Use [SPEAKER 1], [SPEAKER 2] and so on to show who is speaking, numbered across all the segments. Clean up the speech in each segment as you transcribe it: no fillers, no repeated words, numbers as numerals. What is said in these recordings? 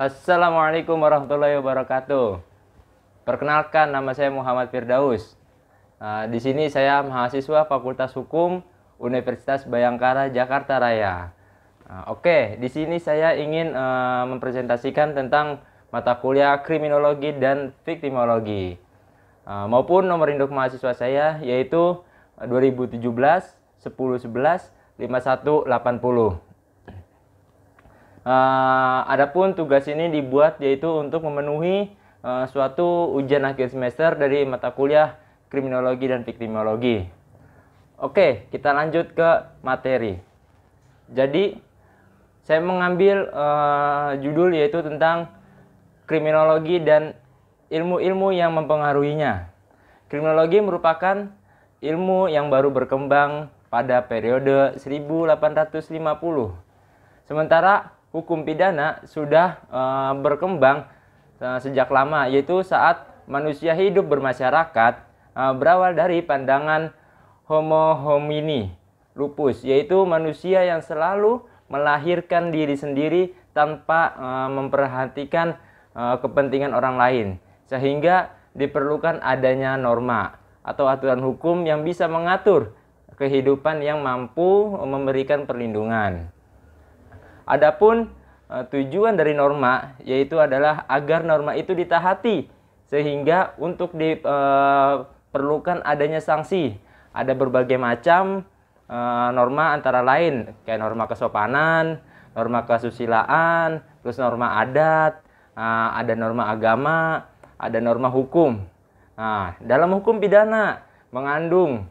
[SPEAKER 1] Assalamualaikum warahmatullahi wabarakatuh. Perkenalkan, nama saya Muhammad Firdaus. Di sini saya mahasiswa Fakultas Hukum Universitas Bhayangkara Jakarta Raya. Oke, di sini saya ingin mempresentasikan tentang mata kuliah kriminologi dan viktimologi, maupun nomor induk mahasiswa saya yaitu 2017 10 11 5180. Adapun tugas ini dibuat yaitu untuk memenuhi suatu ujian akhir semester dari mata kuliah kriminologi dan viktimologi. Oke, kita lanjut ke materi. Jadi, saya mengambil judul yaitu tentang kriminologi dan ilmu-ilmu yang mempengaruhinya. Kriminologi merupakan ilmu yang baru berkembang pada periode 1850. Sementara hukum pidana sudah berkembang sejak lama, yaitu saat manusia hidup bermasyarakat berawal dari pandangan Homo homini lupus, yaitu manusia yang selalu melahirkan diri sendiri tanpa memperhatikan kepentingan orang lain, sehingga diperlukan adanya norma atau aturan hukum yang bisa mengatur kehidupan yang mampu memberikan perlindungan. Adapun tujuan dari norma yaitu adalah agar norma itu ditaati, sehingga untuk diperlukan adanya sanksi. Ada berbagai macam norma, antara lain kayak norma kesopanan, norma kesusilaan, terus norma adat, ada norma agama, ada norma hukum. Nah, dalam hukum pidana mengandung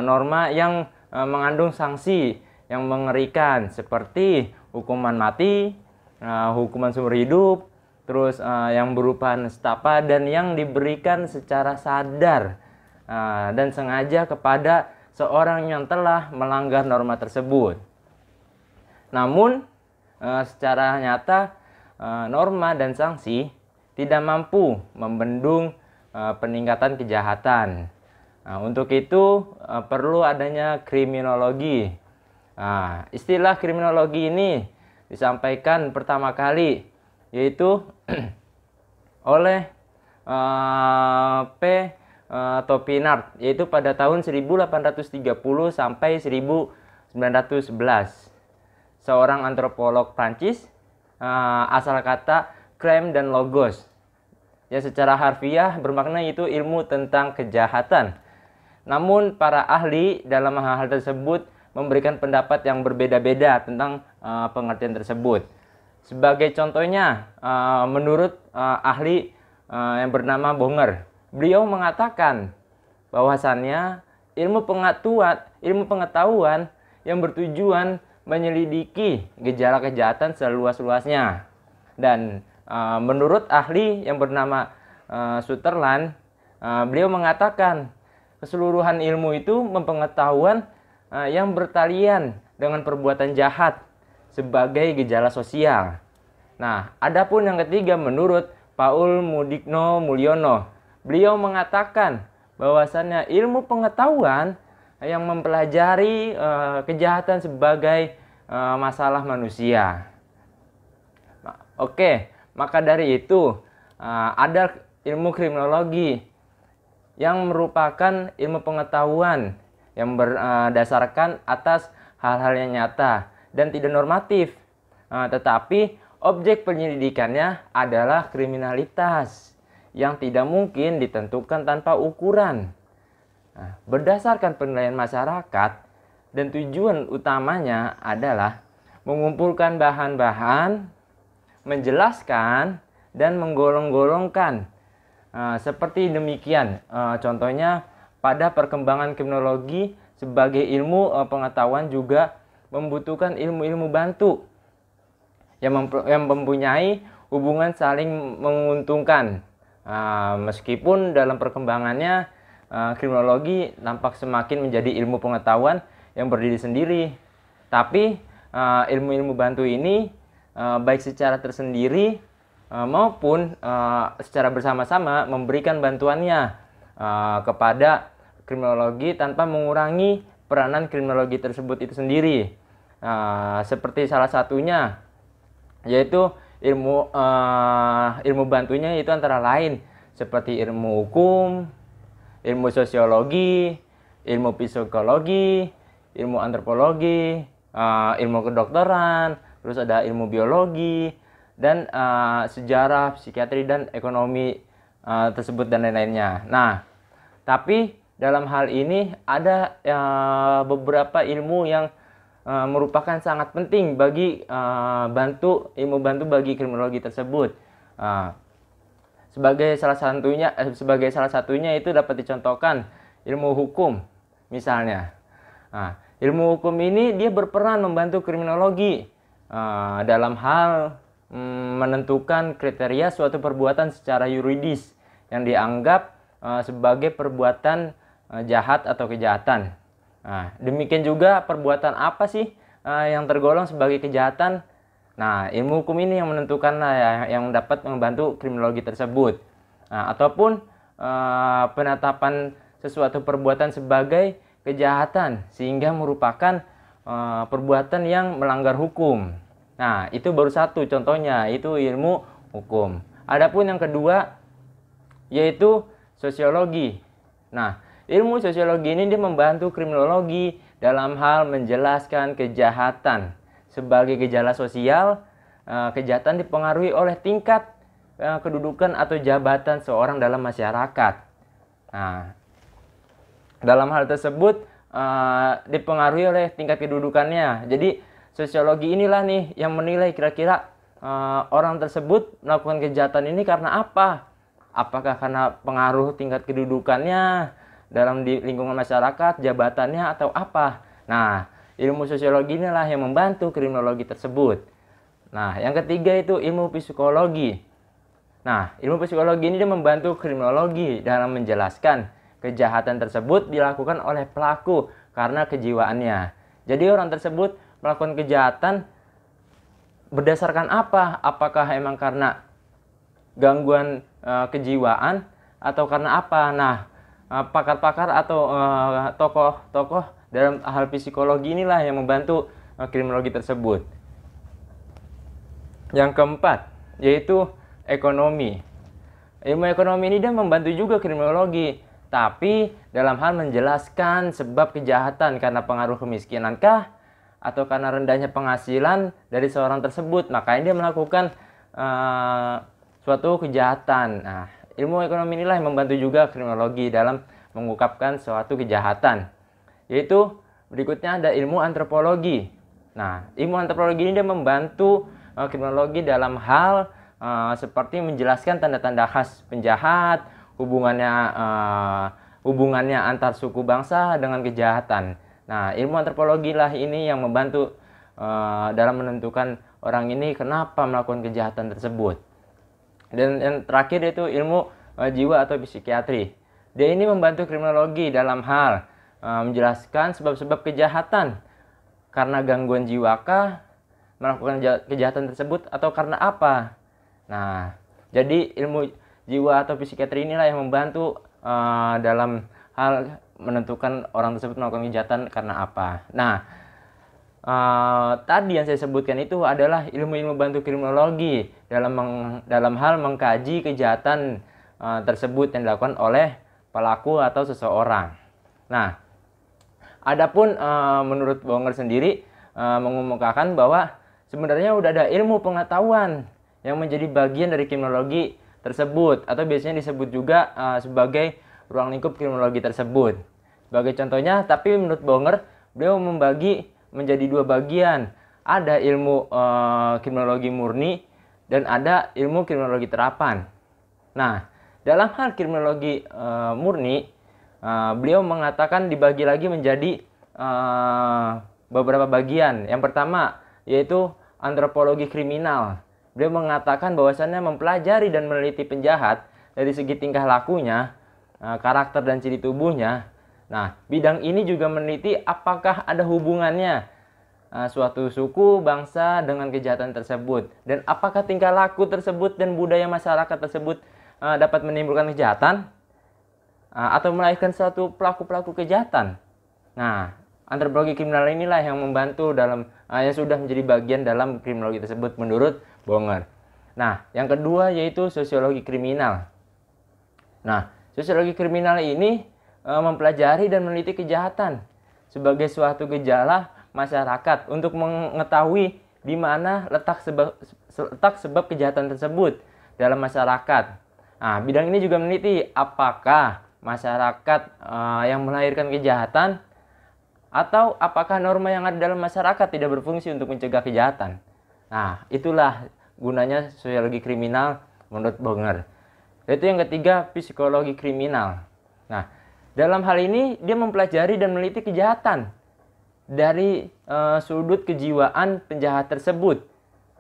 [SPEAKER 1] norma yang mengandung sanksi yang mengerikan seperti hukuman mati, hukuman seumur hidup, terus yang berupa nestapa dan yang diberikan secara sadar dan sengaja kepada seorang yang telah melanggar norma tersebut. Namun secara nyata norma dan sanksi tidak mampu membendung peningkatan kejahatan. Untuk itu perlu adanya kriminologi. Istilah kriminologi ini disampaikan pertama kali yaitu oleh P. Topinard, yaitu pada tahun 1830 sampai 1911. Seorang antropolog Prancis, asal kata crime dan logos, yang secara harfiah bermakna itu ilmu tentang kejahatan. Namun para ahli dalam hal tersebut memberikan pendapat yang berbeda-beda tentang pengertian tersebut. Sebagai contohnya, menurut ahli yang bernama Bonger, beliau mengatakan bahwasannya ilmu pengetahuan yang bertujuan menyelidiki gejala kejahatan seluas-luasnya. Dan menurut ahli yang bernama Sutherland, beliau mengatakan keseluruhan ilmu itu mempengetahuan yang bertalian dengan perbuatan jahat sebagai gejala sosial. Nah, adapun yang ketiga menurut Paul Mudikno Mulyono, beliau mengatakan bahwasannya ilmu pengetahuan yang mempelajari kejahatan sebagai masalah manusia. Oke, maka dari itu ada ilmu kriminologi yang merupakan ilmu pengetahuan yang berdasarkan atas hal-hal yang nyata dan tidak normatif, tetapi objek penyelidikannya adalah kriminalitas yang tidak mungkin ditentukan tanpa ukuran. Berdasarkan penilaian masyarakat, dan tujuan utamanya adalah mengumpulkan bahan-bahan, menjelaskan, dan menggolong-golongkan. Seperti demikian, contohnya pada perkembangan kriminologi sebagai ilmu pengetahuan juga membutuhkan ilmu-ilmu bantu yang mempunyai hubungan saling menguntungkan. Meskipun dalam perkembangannya kriminologi nampak semakin menjadi ilmu pengetahuan yang berdiri sendiri, tapi ilmu-ilmu bantu ini baik secara tersendiri maupun secara bersama-sama memberikan bantuannya kepada kriminologi tanpa mengurangi peranan kriminologi tersebut itu sendiri. Seperti salah satunya yaitu ilmu bantunya itu antara lain seperti ilmu hukum, ilmu sosiologi, ilmu psikologi, ilmu antropologi, ilmu kedokteran, terus ada ilmu biologi, dan sejarah, psikiatri, dan ekonomi tersebut dan lain-lainnya. Nah, tapi dalam hal ini ada beberapa ilmu yang merupakan sangat penting bagi ilmu bantu bagi kriminologi tersebut. Sebagai salah satunya itu dapat dicontohkan ilmu hukum misalnya. Ilmu hukum ini dia berperan membantu kriminologi dalam hal menentukan kriteria suatu perbuatan secara yuridis yang dianggap sebagai perbuatan jahat atau kejahatan. Demikian juga perbuatan apa sih yang tergolong sebagai kejahatan. Nah, ilmu hukum ini yang menentukan yang dapat membantu kriminologi tersebut. Ataupun penetapan sesuatu perbuatan sebagai kejahatan sehingga merupakan perbuatan yang melanggar hukum. Nah, itu baru satu contohnya, itu ilmu hukum. Adapun yang kedua yaitu sosiologi. Nah, ilmu sosiologi ini dia membantu kriminologi dalam hal menjelaskan kejahatan sebagai gejala sosial. Kejahatan dipengaruhi oleh tingkat kedudukan atau jabatan seorang dalam masyarakat. Nah, dalam hal tersebut dipengaruhi oleh tingkat kedudukannya. Jadi sosiologi inilah nih yang menilai kira-kira orang tersebut melakukan kejahatan ini karena apa? Apakah karena pengaruh tingkat kedudukannya dalam lingkungan masyarakat, jabatannya, atau apa? Nah, ilmu sosiologi inilah yang membantu kriminologi tersebut. Nah, yang ketiga itu ilmu psikologi. Nah, ilmu psikologi ini dia membantu kriminologi dalam menjelaskan kejahatan tersebut dilakukan oleh pelaku karena kejiwaannya. Jadi orang tersebut melakukan kejahatan berdasarkan apa? Apakah emang karena gangguan kejiwaan atau karena apa? Nah, pakar-pakar atau tokoh-tokoh dalam hal psikologi inilah yang membantu kriminologi tersebut. Yang keempat yaitu ekonomi. Ilmu ekonomi ini dia membantu juga kriminologi, tapi dalam hal menjelaskan sebab kejahatan karena pengaruh kemiskinankah atau karena rendahnya penghasilan dari seorang tersebut, makanya dia melakukan suatu kejahatan. Nah, ilmu ekonomi inilah yang membantu juga kriminologi dalam mengungkapkan suatu kejahatan. Yaitu berikutnya ada ilmu antropologi. Nah, ilmu antropologi ini dia membantu kriminologi dalam hal seperti menjelaskan tanda-tanda khas penjahat, hubungannya antar suku bangsa dengan kejahatan. Nah, ilmu antropologi lah ini yang membantu dalam menentukan orang ini kenapa melakukan kejahatan tersebut. Dan yang terakhir itu ilmu jiwa atau psikiatri. Dia ini membantu kriminologi dalam hal menjelaskan sebab-sebab kejahatan. Karena gangguan jiwakah melakukan kejahatan tersebut atau karena apa? Nah, jadi ilmu jiwa atau psikiatri inilah yang membantu dalam hal menentukan orang tersebut melakukan kejahatan karena apa. Nah, tadi yang saya sebutkan itu adalah ilmu-ilmu bantu kriminologi dalam hal mengkaji kejahatan tersebut yang dilakukan oleh pelaku atau seseorang. Nah, adapun menurut Bonger sendiri mengemukakan bahwa sebenarnya udah ada ilmu pengetahuan yang menjadi bagian dari kriminologi tersebut, atau biasanya disebut juga sebagai ruang lingkup kriminologi tersebut. Sebagai contohnya, tapi menurut Bonger, beliau membagi menjadi dua bagian. Ada ilmu kriminologi murni dan ada ilmu kriminologi terapan. Nah, dalam hal kriminologi murni, beliau mengatakan dibagi lagi menjadi beberapa bagian. Yang pertama yaitu antropologi kriminal. Beliau mengatakan bahwasannya mempelajari dan meneliti penjahat dari segi tingkah lakunya, karakter dan ciri tubuhnya. Nah, bidang ini juga meneliti apakah ada hubungannya suatu suku, bangsa dengan kejahatan tersebut. Dan apakah tingkah laku tersebut dan budaya masyarakat tersebut dapat menimbulkan kejahatan atau melahirkan suatu pelaku-pelaku kejahatan. Nah, antropologi kriminal inilah yang membantu yang sudah menjadi bagian dalam kriminologi tersebut menurut Bonger. Nah, yang kedua yaitu sosiologi kriminal. Nah, sosiologi kriminal ini mempelajari dan meneliti kejahatan sebagai suatu gejala masyarakat untuk mengetahui di mana letak sebab kejahatan tersebut dalam masyarakat. Nah, bidang ini juga meneliti apakah masyarakat yang melahirkan kejahatan atau apakah norma yang ada dalam masyarakat tidak berfungsi untuk mencegah kejahatan. Nah, itulah gunanya sosiologi kriminal menurut Bonger. Yaitu yang ketiga, psikologi kriminal. Nah, dalam hal ini dia mempelajari dan meneliti kejahatan dari sudut kejiwaan penjahat tersebut.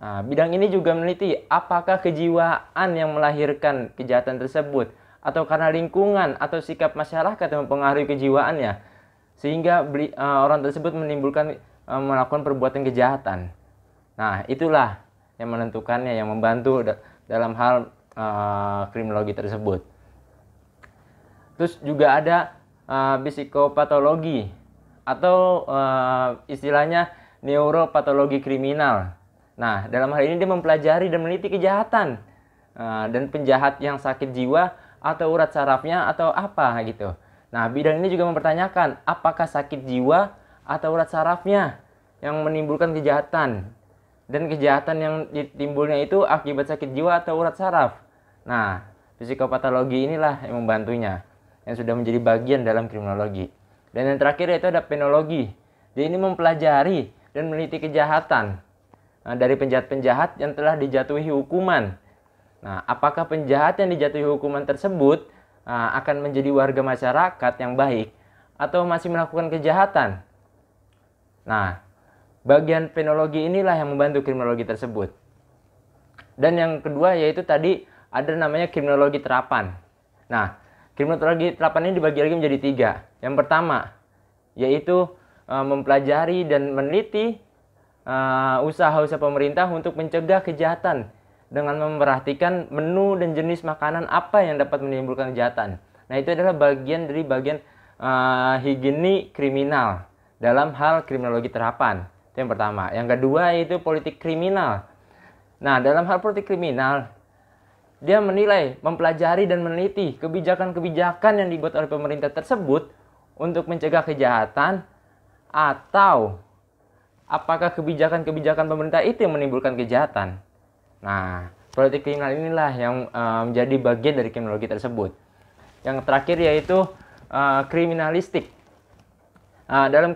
[SPEAKER 1] Nah, bidang ini juga meneliti apakah kejiwaan yang melahirkan kejahatan tersebut atau karena lingkungan atau sikap masyarakat yang mempengaruhi kejiwaannya sehingga orang tersebut melakukan perbuatan kejahatan. Nah, itulah yang menentukannya, yang membantu dalam hal kriminologi tersebut. Terus juga ada psikopatologi atau istilahnya neuropatologi kriminal. Nah, dalam hal ini dia mempelajari dan meneliti kejahatan dan penjahat yang sakit jiwa atau urat sarafnya atau apa gitu. Nah, bidang ini juga mempertanyakan apakah sakit jiwa atau urat sarafnya yang menimbulkan kejahatan, dan kejahatan yang timbulnya itu akibat sakit jiwa atau urat saraf. Nah, psikopatologi inilah yang membantunya, yang sudah menjadi bagian dalam kriminologi. Dan yang terakhir yaitu ada penologi. Dia ini mempelajari dan meneliti kejahatan dari penjahat-penjahat yang telah dijatuhi hukuman. Nah, apakah penjahat yang dijatuhi hukuman tersebut akan menjadi warga masyarakat yang baik atau masih melakukan kejahatan? Nah, bagian penologi inilah yang membantu kriminologi tersebut. Dan yang kedua yaitu tadi ada namanya kriminologi terapan. Nah, kriminologi terapan ini dibagi lagi menjadi 3. Yang pertama yaitu mempelajari dan meneliti usaha-usaha pemerintah untuk mencegah kejahatan dengan memperhatikan menu dan jenis makanan apa yang dapat menimbulkan kejahatan. Nah, itu adalah bagian dari higiene kriminal dalam hal kriminologi terapan. Itu yang pertama. Yang kedua yaitu politik kriminal. Nah, dalam hal politik kriminal, dia menilai, mempelajari dan meneliti kebijakan-kebijakan yang dibuat oleh pemerintah tersebut untuk mencegah kejahatan, atau apakah kebijakan-kebijakan pemerintah itu yang menimbulkan kejahatan. Nah, politik kriminal inilah yang menjadi bagian dari kriminologi tersebut. Yang terakhir yaitu kriminalistik. Dalam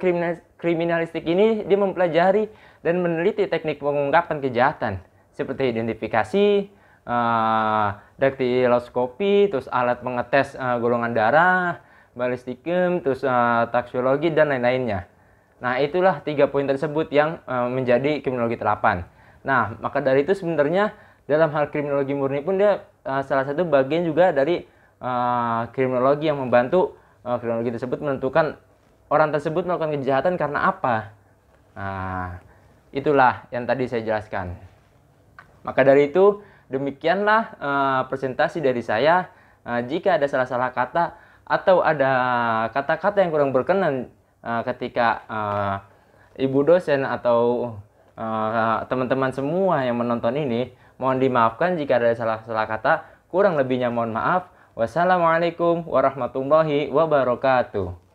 [SPEAKER 1] kriminalistik ini dia mempelajari dan meneliti teknik pengungkapan kejahatan seperti identifikasi, daktiloskopi, terus alat mengetes golongan darah, balistikum, terus taksiologi dan lain-lainnya. Nah, itulah 3 poin tersebut yang menjadi kriminologi terapan. Nah, maka dari itu sebenarnya dalam hal kriminologi murni pun dia salah satu bagian juga dari kriminologi yang membantu kriminologi tersebut menentukan orang tersebut melakukan kejahatan karena apa. Nah, itulah yang tadi saya jelaskan. Maka dari itu, demikianlah presentasi dari saya. Jika ada salah-salah kata atau ada kata-kata yang kurang berkenan ketika ibu dosen atau teman-teman semua yang menonton ini, mohon dimaafkan jika ada salah-salah kata. Kurang lebihnya mohon maaf. Wassalamualaikum warahmatullahi wabarakatuh.